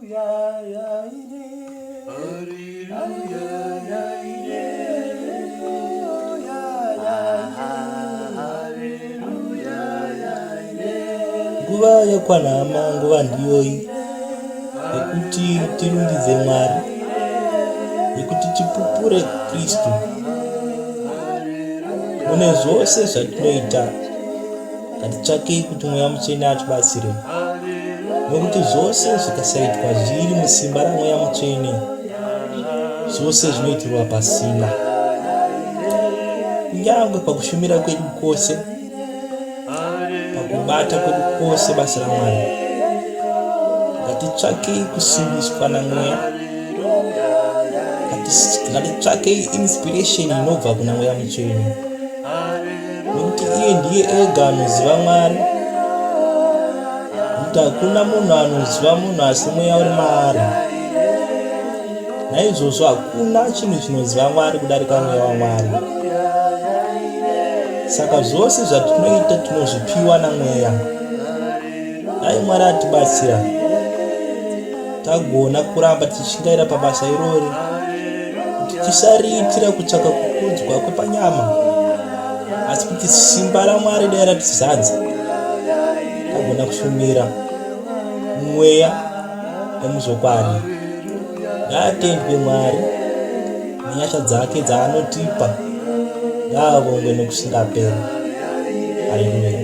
Nguva yekwanhama, nguva ndiyoyi yekuti tirumbidze Mwari, yekuti tipupure Kristu mune zvose zvatinoita. Ngatitsvakei kuti Mweya Mutsvene atibatsire, nokuti zvose zvikasaitwa zviri musimba raMweya Mutsvene, zvose zvinoitirwa pasina. Kunyange pakushumira kwedu kwose, pakubata kwedu kwose basa raMwari, ngatitsvakei kusimbiswa naMweya, ngatitsvakei inspiration inobva kuna Mweya Mutsvene, nokuti iye ndiye ega anoziva Mwari, nokuti hakuna munhu anoziva munhu asi Mweya uri maari. Naizvozvo hakuna chinhu chinoziva Mwari kudarika Mweya waMwari. Saka zvose zvatinoita tinozvipiwa naMweya. Dai Mwari atibatsira, tagona kuramba tichishingaira pabasa irori, kuti tisariitira kutsvaka kukudzwa kwepanyama, asi kuti simba raMwari dai ratizadza, tagona kushumira mumweya nemuzokwadi. Ngaatendwe Mwari nenyasha dzake dzaanotipa, ngaavongwe nokusingaperi. Haleluya.